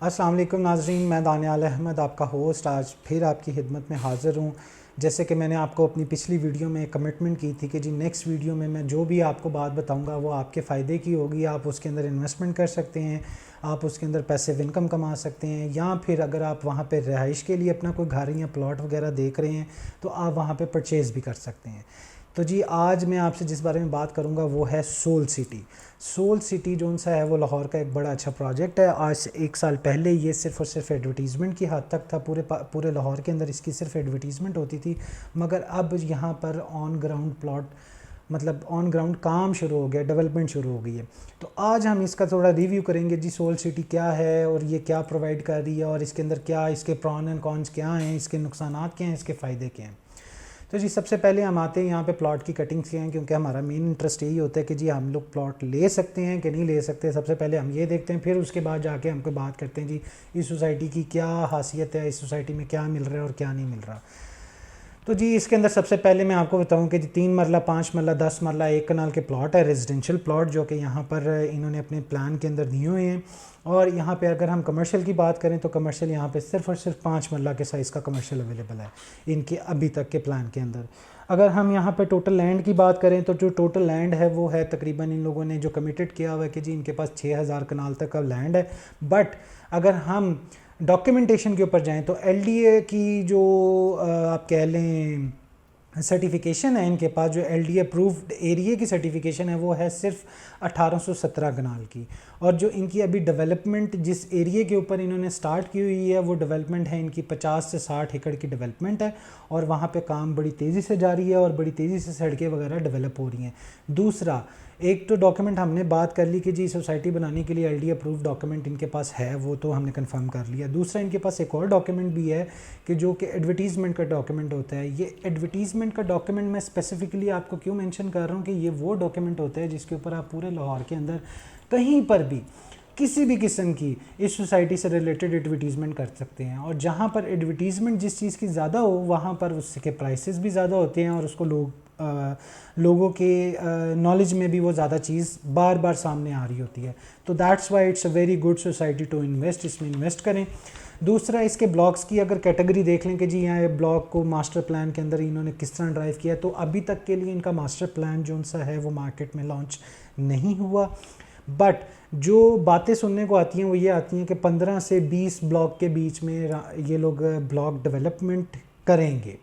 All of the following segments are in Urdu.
السلام علیکم ناظرین، میں دانیال احمد آپ کا ہوسٹ آج پھر آپ کی خدمت میں حاضر ہوں۔ جیسے کہ میں نے آپ کو اپنی پچھلی ویڈیو میں کمٹمنٹ کی تھی کہ جی نیکسٹ ویڈیو میں جو بھی آپ کو بات بتاؤں گا وہ آپ کے فائدے کی ہوگی، آپ اس کے اندر انویسٹمنٹ کر سکتے ہیں، آپ اس کے اندر پیسیو انکم کما سکتے ہیں، یا پھر اگر آپ وہاں پہ رہائش کے لیے اپنا کوئی گھر یا پلاٹ وغیرہ دیکھ رہے ہیں تو آپ وہاں پہ پرچیز بھی کر سکتے ہیں۔ تو جی آج میں آپ سے جس بارے میں بات کروں گا وہ ہے سول سٹی۔ سول سٹی جو سا ہے وہ لاہور کا ایک بڑا اچھا پروجیکٹ ہے۔ آج سے 1 سال پہلے یہ صرف اور صرف ایڈورٹیزمنٹ کی حد تک تھا، پورے لاہور کے اندر اس کی صرف ایڈورٹیزمنٹ ہوتی تھی، مگر اب یہاں پر on ground plot on ground کام شروع ہو گیا، ڈیولپمنٹ شروع ہو گئی ہے۔ تو آج ہم اس کا تھوڑا ریویو کریں گے جی سول سٹی کیا ہے اور یہ کیا پرووائڈ کر رہی ہے، اور اس کے اندر کیا اس کے پرون اینڈ کونس کیا ہیں، اس کے نقصانات کیا ہیں، اس کے فائدے کیا ہیں۔ تو جی سب سے پہلے ہم آتے ہیں یہاں پہ پلاٹ کی کٹنگ سے ہیں، کیونکہ ہمارا مین انٹرسٹ یہی ہوتا ہے کہ جی ہم لوگ پلاٹ لے سکتے ہیں کہ نہیں لے سکتے۔ سب سے پہلے ہم یہ دیکھتے ہیں، پھر اس کے بعد جا کے ہم کو بات کرتے ہیں جی اس سوسائٹی کی کیا حیثیت ہے، اس سوسائٹی میں کیا مل رہا ہے اور کیا نہیں مل رہا۔ تو جی اس کے اندر سب سے پہلے میں آپ کو بتاؤں کہ جی 3 مرلہ 5 مرلہ 10 مرلہ 1 کنال کے پلاٹ ہے، ریزیڈنشل پلاٹ، جو کہ یہاں پر انہوں نے اپنے پلان کے اندر دیے ہوئے ہیں۔ اور یہاں پہ اگر ہم کمرشل کی بات کریں تو کمرشل یہاں پہ صرف اور صرف 5 مرلہ کے سائز کا کمرشل اویلیبل ہے ان کے ابھی تک کے پلان کے اندر۔ اگر ہم یہاں پہ ٹوٹل لینڈ کی بات کریں تو جو ٹوٹل لینڈ ہے وہ ہے تقریباً ان لوگوں نے جو کمیٹڈ کیا ہوا ہے کہ جی ان کے پاس 6000 کنال تک کا لینڈ ہے۔ بٹ اگر ہم ڈاکیومنٹیشن کے اوپر جائیں تو ایل ڈی اے کی جو آپ کہہ لیں سرٹیفیکیشن ہے ان کے پاس، جو ایل ڈی اپرووڈ ایریے کی سرٹیفیکیشن ہے وہ ہے صرف 1817 کنال کی، اور جو ان کی ابھی ڈیولپمنٹ جس ایریے کے اوپر انہوں نے سٹارٹ کی ہوئی ہے وہ ڈیولپمنٹ ہے ان کی 50 سے 60 ایکڑ کی ڈیولپمنٹ ہے، اور وہاں پہ کام بڑی تیزی سے جاری ہے اور بڑی تیزی سے سڑکیں وغیرہ ڈیولپ ہو رہی ہیں۔ دوسرا ایک تو ڈاکیومنٹ ہم نے بات کر لی کہ جی سوسائٹی بنانے کے لیے ایل ڈی اپرووڈ ڈاکیومنٹ ان کے پاس ہے، وہ تو ہم نے کنفرم کر لیا۔ دوسرا ان کے پاس ایک اور ڈاکیومنٹ بھی ہے کہ جو کہ ایڈورٹیزمنٹ کا ڈاکیومنٹ ہوتا ہے۔ یہ ایڈورٹیزمنٹ کا ڈاکیومنٹ میں اسپیسیفکلی آپ کو کیوں مینشن کر رہا ہوں کہ یہ وہ ڈاکیومنٹ ہوتا ہے جس کے اوپر آپ پورے لاہور کے اندر کہیں پر بھی کسی بھی قسم کی اس سوسائٹی سے ریلیٹڈ ایڈورٹیزمنٹ کر سکتے ہیں، اور جہاں پر ایڈورٹیزمنٹ جس چیز کی زیادہ ہو وہاں پر اس کے پرائسز بھی زیادہ ہوتے ہیں، اور اس کو لوگوں کے نالج میں بھی وہ زیادہ چیز بار بار سامنے آ رہی ہوتی ہے۔ تو that's why it's a very good society to invest, اس میں انویسٹ کریں۔ دوسرا اس کے بلاکس کی اگر کیٹیگری دیکھ لیں کہ جی یہاں بلاک کو ماسٹر پلان کے اندر انہوں نے کس طرح ڈرائیو کیا، تو ابھی تک کے لیے ان کا ماسٹر پلان جو سا ہے وہ مارکیٹ میں لانچ نہیں ہوا، بٹ جو باتیں سننے کو آتی ہیں وہ یہ آتی ہیں کہ 15 سے 20 بلاک کے بیچ میں یہ لوگ بلاک ڈیولپمنٹ کریں گے۔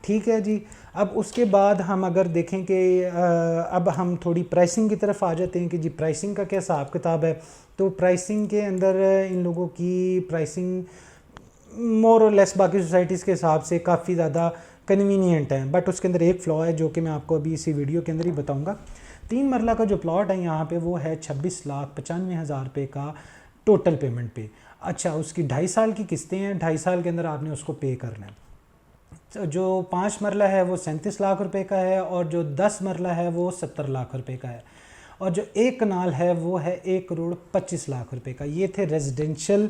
ٹھیک ہے جی، اب اس کے بعد ہم اگر دیکھیں کہ اب ہم تھوڑی پرائسنگ کی طرف آ جاتے ہیں کہ جی پرائسنگ کا کیا حساب کتاب ہے۔ تو پرائسنگ کے اندر ان لوگوں کی پرائسنگ مور اور لیس باقی سوسائٹیز کے حساب سے کافی زیادہ کنوینئنٹ ہیں، بٹ اس کے اندر ایک فلاء ہے جو کہ میں آپ کو ابھی اسی ویڈیو کے اندر ہی بتاؤں گا۔ 3 مرلہ کا جو پلاٹ ہے یہاں پہ وہ ہے 26,95,000 روپے کا ٹوٹل پیمنٹ پہ۔ اچھا اس کی 2.5 سال کی قسطیں ہیں، 2.5 سال کے اندر آپ نے اس کو پے کرنا ہے۔ جو 5 مرلہ ہے وہ 37 لاکھ روپے کا ہے، اور جو 10 مرلہ ہے وہ 70 لاکھ روپے کا ہے، اور جو 1 کنال ہے وہ ہے 1,25,00,000 روپے کا۔ یہ تھے ریزیڈنشل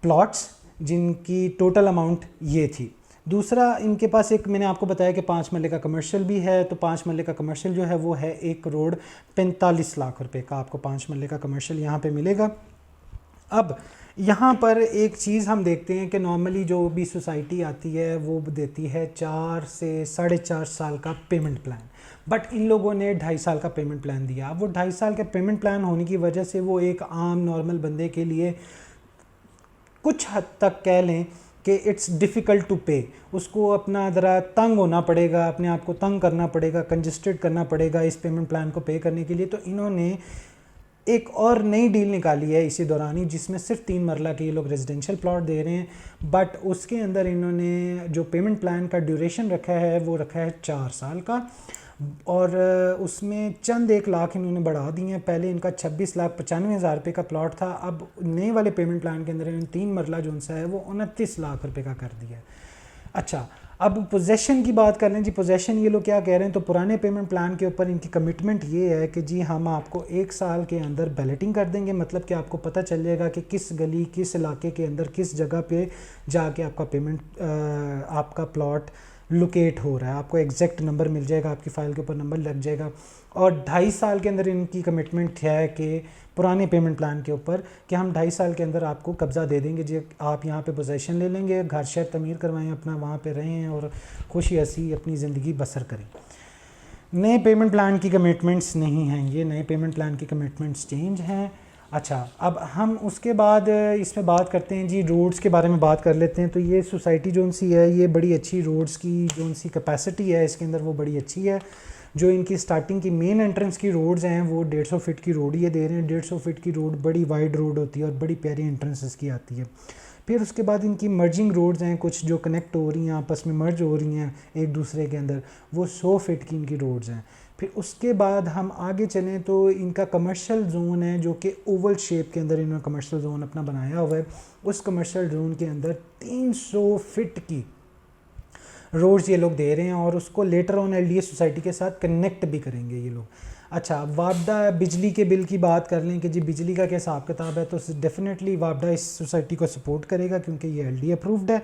پلاٹس جن کی ٹوٹل اماؤنٹ یہ تھی۔ دوسرا ان کے پاس ایک میں نے آپ کو بتایا کہ 5 مرلے کا کمرشل بھی ہے، تو 5 مرلے کا کمرشل جو ہے وہ ہے 1,45,00,000 روپے کا، آپ کو 5 مرلے کا کمرشل یہاں پہ ملے گا۔ اب یہاں پر ایک چیز ہم دیکھتے ہیں کہ نارملی جو بھی سوسائٹی آتی ہے وہ دیتی ہے 4 سے 4.5 سال کا پیمنٹ پلان، بٹ ان لوگوں نے 2.5 سال کا پیمنٹ پلان دیا۔ اب وہ 2.5 سال کا پیمنٹ پلان ہونے کی وجہ سے وہ ایک عام نارمل بندے کے لیے کچھ حد تک کہہ لیں کہ اٹس ڈیفیکلٹ ٹو پے، اس کو اپنا ذرا تنگ ہونا پڑے گا، اپنے آپ کو تنگ کرنا پڑے گا، کنجسٹڈ کرنا پڑے گا اس پیمنٹ پلان کو پے کرنے کے لیے۔ تو انہوں نے ایک اور نئی ڈیل نکالی ہے اسی دوران ہی، جس میں صرف 3 مرلہ کے یہ لوگ ریزیڈنشل پلاٹ دے رہے ہیں، بٹ اس کے اندر انہوں نے جو پیمنٹ پلان کا ڈیوریشن رکھا ہے وہ رکھا ہے 4 سال کا، اور اس میں چند 1 لاکھ انہوں نے بڑھا دی ہیں۔ پہلے ان کا 26,95,000 روپے کا پلاٹ تھا، اب نئے والے پیمنٹ پلان کے اندر انہوں نے 3 مرلہ جو سا ہے وہ 29 لاکھ روپے کا کر دیا ہے۔ اچھا اب پوزیشن کی بات کر لیں جی، پوزیشن یہ لوگ کیا کہہ رہے ہیں، تو پرانے پیمنٹ پلان کے اوپر ان کی کمٹمنٹ یہ ہے کہ جی ہم آپ کو 1 سال کے اندر بیلٹنگ کر دیں گے، مطلب کہ آپ کو پتہ چل جائے گا کہ کس گلی کس علاقے کے اندر کس جگہ پہ جا کے آپ کا پیمنٹ آپ کا پلاٹ لوکیٹ ہو رہا ہے، آپ کو ایگزیکٹ نمبر مل جائے گا، آپ کی فائل کے اوپر نمبر لگ جائے گا۔ اور 2.5 سال کے اندر ان کی کمٹمنٹ ہے کہ پرانے پیمنٹ پلان کے اوپر کہ ہم 2.5 سال کے اندر آپ کو قبضہ دے دیں گے جی، آپ یہاں پہ پوزیشن لے لیں گے، گھر شہر تعمیر کروائیں، اپنا وہاں پہ رہیں اور خوشی ہنسی اپنی زندگی بسر کریں۔ نئے پیمنٹ پلان کی کمٹمنٹس نہیں ہیں یہ، نئے پیمنٹ پلان کی کمٹمنٹس چینج ہیں۔ اچھا، اب ہم اس کے بعد اس میں بات کرتے ہیں جی روڈز کے بارے میں بات کر لیتے ہیں۔ تو یہ سوسائٹی جو سی ہے یہ بڑی اچھی روڈز کی جو سی کیپیسٹی ہے اس کے اندر وہ بڑی اچھی ہے۔ جو ان کی سٹارٹنگ کی مین انٹرنس کی روڈز ہیں وہ 150 فٹ کی روڈ یہ دے رہے ہیں۔ 150 فٹ کی روڈ بڑی وائڈ روڈ ہوتی ہے اور بڑی پیاری انٹرنس اس کی آتی ہے۔ پھر اس کے بعد ان کی مرجنگ روڈز ہیں، کچھ جو کنیکٹ ہو رہی ہیں آپس میں، مرج ہو رہی ہیں ایک دوسرے کے اندر، وہ 100 فٹ کی ان کی روڈز ہیں۔ پھر اس کے بعد ہم آگے چلیں تو ان کا کمرشل زون ہے جو کہ اوول شیپ کے اندر انہوں نے کمرشل زون اپنا بنایا ہوا ہے۔ اس کمرشل زون کے اندر 300 فٹ کی روڈز یہ لوگ دے رہے ہیں اور اس کو later on L D a society کے ساتھ کنیکٹ بھی کریں گے یہ لوگ۔ اچھا، وابڈا بجلی کے بل کی بات کر لیں کہ جی بجلی کا کیا حساب کتاب ہے، تو ڈیفینیٹلی وابڈا اس سوسائٹی کو سپورٹ کرے گا کیونکہ یہ ایل ڈی اپرووڈ ہے،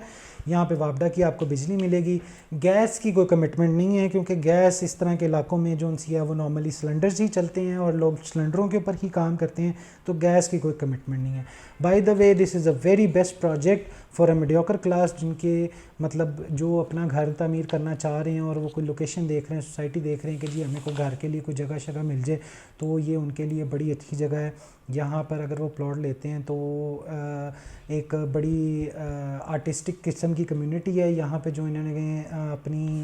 یہاں پہ وابڈا کی آپ کو بجلی ملے گی۔ گیس کی کوئی کمٹمنٹ نہیں ہے کیونکہ گیس اس طرح کے علاقوں میں جو سی ہے وہ نارملی سلنڈرز ہی چلتے ہیں اور لوگ سلنڈروں کے اوپر ہی کام کرتے ہیں، تو گیس کی کوئی کمٹمنٹ نہیں ہے۔ By the way this is a very best project for a mediocre class, جن کے مطلب جو اپنا گھر تعمیر کرنا چاہ رہے ہیں اور وہ کوئی لوکیشن دیکھ رہے ہیں، سوسائٹی دیکھ رہے ہیں کہ جی ہمیں کوئی گھر کے لیے کوئی جگہ شگہ مل جائے، تو یہ ان کے لیے بڑی اچھی جگہ ہے۔ یہاں پر اگر وہ پلاٹ لیتے ہیں تو ایک بڑی آرٹسٹک قسم کی کمیونٹی ہے یہاں پہ، جو انہوں نے اپنی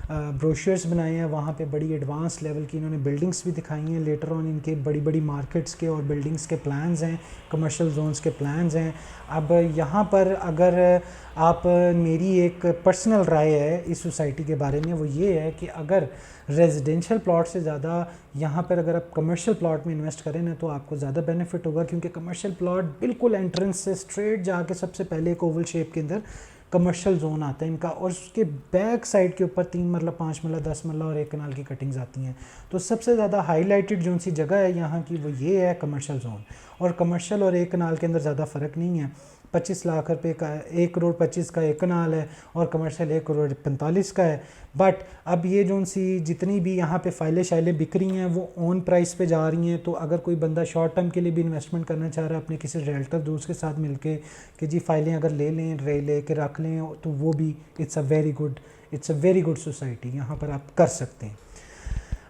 بروشرز بنائے ہیں وہاں پہ بڑی ایڈوانس لیول کی انہوں نے بلڈنگس بھی دکھائی ہیں۔ لیٹر آن ان کے بڑی بڑی مارکیٹس کے اور بلڈنگس کے پلانز ہیں، کمرشل زونز کے پلانز ہیں۔ اب یہاں پر اگر آپ، میری ایک پرسنل رائے ہے اس سوسائٹی کے بارے میں، وہ یہ ہے کہ اگر ریزیڈینشل پلاٹ سے زیادہ یہاں پر اگر آپ کمرشل پلاٹ میں انویسٹ کریں نا تو آپ کو زیادہ بینیفٹ ہوگا، کیونکہ کمرشل پلاٹ بالکل انٹرنس سے اسٹریٹ جا کے سب سے پہلے ایک اوول شیپ کے اندر کمرشل زون آتا ہے ان کا، اور اس کے بیک سائڈ کے اوپر 3 مرلہ 5 مرلہ 10 مرلہ اور 1 کنال کی کٹنگز آتی ہیں۔ تو سب سے زیادہ ہائی لائٹڈ جو سی جگہ ہے یہاں کی وہ یہ ہے کمرشل زون، اور کمرشل اور 1 کنال کے اندر زیادہ فرق نہیں ہے۔ 25 لاکھ روپے کا 1 کروڑ 25 کا 1 کنال ہے اور کمرشل 1 کروڑ 45 کا ہے۔ بٹ اب یہ جو سی جتنی بھی یہاں پہ فائلیں شائلیں بک رہی ہیں وہ آن پرائس پہ جا رہی ہیں، تو اگر کوئی بندہ شارٹ ٹرم کے لیے بھی انویسٹمنٹ کرنا چاہ رہا ہے اپنے کسی ریلٹر دوست کے ساتھ مل کے کہ جی فائلیں اگر لے کے رکھ لیں، تو وہ بھی it's a very good society, یہاں پر آپ کر سکتے ہیں۔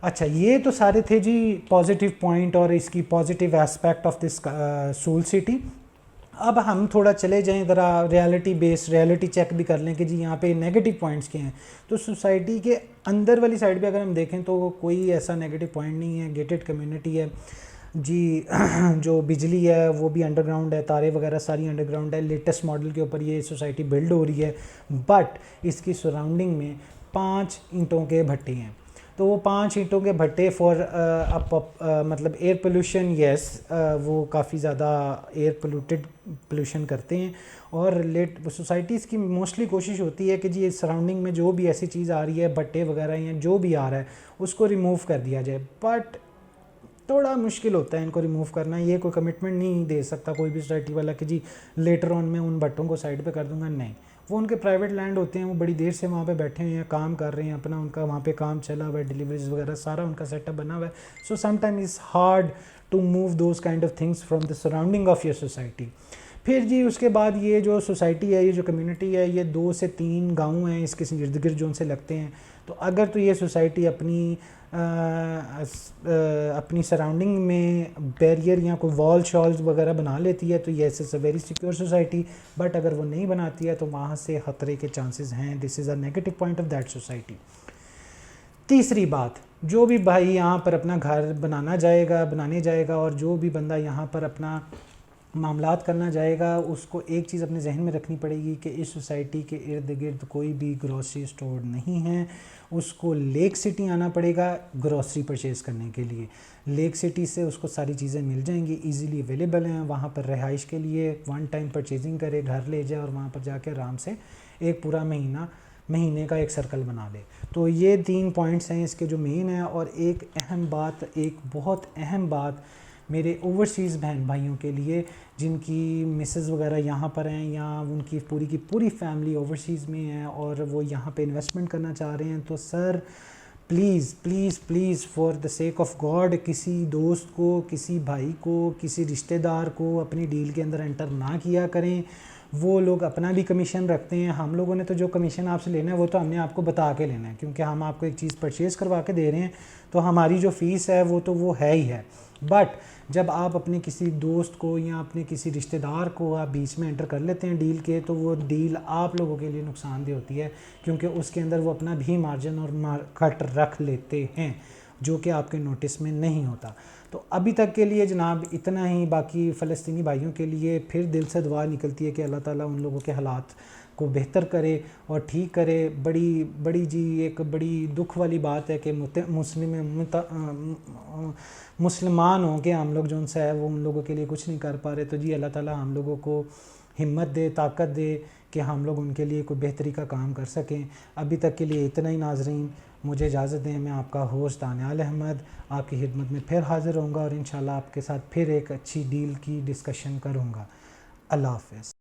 اچھا، یہ تو سارے تھے جی پازیٹیو پوائنٹ اور اس کی positive aspect of this civil city. اب ہم تھوڑا چلے جائیں ذرا ریالٹی چیک بھی کر لیں کہ جی یہاں پہ نیگیٹو پوائنٹس کیا ہیں۔ تو سوسائٹی کے اندر والی سائڈ پہ اگر ہم دیکھیں تو کوئی ایسا نیگیٹو پوائنٹ نہیں ہے، گیٹڈ کمیونٹی ہے جی۔ جو بجلی ہے وہ بھی انڈر گراؤنڈ ہے، تارے وغیرہ ساری انڈر گراؤنڈ ہے، لیٹسٹ ماڈل کے اوپر یہ سوسائٹی بلڈ ہو رہی ہے، بٹ اس کی سراؤنڈنگ میں 5 اینٹوں کے بھٹے ہیں۔ تو وہ 5 اینٹوں کے بھٹے فار مطلب ایئر پولوشن، یس وہ کافی زیادہ ایئر پولوشن کرتے ہیں، اور سوسائٹیز کی موسٹلی کوشش ہوتی ہے کہ جی سراؤنڈنگ میں جو بھی ایسی چیز آ رہی ہے، بھٹے وغیرہ یا جو بھی آ رہا ہے اس کو ریموو کر دیا جائے، بٹ تھوڑا مشکل ہوتا ہے ان کو ریموو کرنا۔ یہ کوئی کمٹمنٹ نہیں دے سکتا کوئی بھی سوسائٹی والا کہ جی لیٹر آن میں ان بھٹوں کو سائڈ پہ کر دوں گا، نہیں، وہ ان کے پرائیویٹ لینڈ ہوتے ہیں، وہ بڑی دیر سے وہاں پہ بیٹھے ہوئے ہیں، کام کر رہے ہیں اپنا، ان کا وہاں پہ کام چلا ہوا ہے، ڈیلیوریز وغیرہ سارا ان کا سیٹ اپ بنا ہوا ہے۔ So some time is hard to move those kind of things from the surrounding of your society. پھر جی اس کے بعد یہ جو سوسائٹی ہے، یہ جو کمیونٹی ہے، یہ 2 سے 3 گاؤں ہیں اس کے ارد گرد جو ان سے لگتے ہیں۔ تو اگر تو یہ سوسائٹی اپنی سراؤنڈنگ میں بیریئر یا کوئی وال شالز وغیرہ بنا لیتی ہے تو yes it's a very secure society, but اگر وہ نہیں بناتی ہے تو وہاں سے خطرے کے چانسز ہیں۔ This is a negative point of that society. تیسری بات، جو بھی بھائی یہاں پر اپنا گھر بنانے جائے گا اور جو بھی بندہ یہاں پر اپنا معاملات کرنا جائے گا، اس کو ایک چیز اپنے ذہن میں رکھنی پڑے گی کہ اس سوسائٹی کے ارد گرد کوئی بھی گروسری اسٹور نہیں ہے۔ اس کو لیک سٹی آنا پڑے گا گروسری پرچیز کرنے کے لیے۔ لیک سٹی سے اس کو ساری چیزیں مل جائیں گی، ایزیلی اویلیبل ہیں وہاں پر رہائش کے لیے۔ 1 ٹائم پرچیزنگ کرے، گھر لے جائے اور وہاں پر جا کے آرام سے ایک پورا مہینے کا ایک سرکل بنا لے۔ تو یہ 3 پوائنٹس ہیں اس کے جو مین ہیں۔ اور ایک بہت اہم بات میرے اوورسیز بہن بھائیوں کے لیے جن کی مسز وغیرہ یہاں پر ہیں یا ان کی پوری فیملی اوورسیز میں ہیں اور وہ یہاں پہ انویسٹمنٹ کرنا چاہ رہے ہیں، تو sir please please please for the sake of God کسی دوست کو، کسی بھائی کو، کسی رشتہ دار کو اپنی ڈیل کے اندر انٹر نہ کیا کریں. وہ لوگ اپنا بھی کمیشن رکھتے ہیں. ہم لوگوں نے تو جو کمیشن آپ سے لینا ہے وہ تو ہم نے آپ کو بتا کے لینا ہے، کیونکہ ہم آپ کو ایک چیز پرچیز کروا کے دے رہے ہیں، تو ہماری جو فیس ہے وہ ہے ہی ہے. بٹ جب آپ اپنے کسی دوست کو یا اپنے کسی رشتہ دار کو آپ بیچ میں انٹر کر لیتے ہیں ڈیل کے، تو وہ ڈیل آپ لوگوں کے لیے نقصان دہ ہوتی ہے، کیونکہ اس کے اندر وہ اپنا بھی مارجن اور کٹ رکھ لیتے ہیں، جو کہ آپ کے نوٹس میں نہیں ہوتا. تو ابھی تک کے لیے جناب اتنا ہی. باقی فلسطینی بھائیوں کے لیے پھر دل سے دعا نکلتی ہے کہ اللہ تعالیٰ ان لوگوں کے حالات کو بہتر کرے اور ٹھیک کرے. بڑی جی ایک بڑی دکھ والی بات ہے کہ مسلمان ہوں کہ ہم لوگ جو ان سے ہے وہ ان لوگوں کے لیے کچھ نہیں کر پا رہے. تو جی اللہ تعالیٰ ہم لوگوں کو ہمت دے، طاقت دے کہ ہم لوگ ان کے لیے کوئی بہتری کا کام کر سکیں. ابھی تک کے لیے اتنا ہی ناظرین، مجھے اجازت دیں. میں آپ کا ہوسٹ دانیال احمد آپ کی خدمت میں پھر حاضر ہوں گا، اور انشاءاللہ آپ کے ساتھ پھر ایک اچھی ڈیل کی ڈسکشن کروں گا. اللہ حافظ.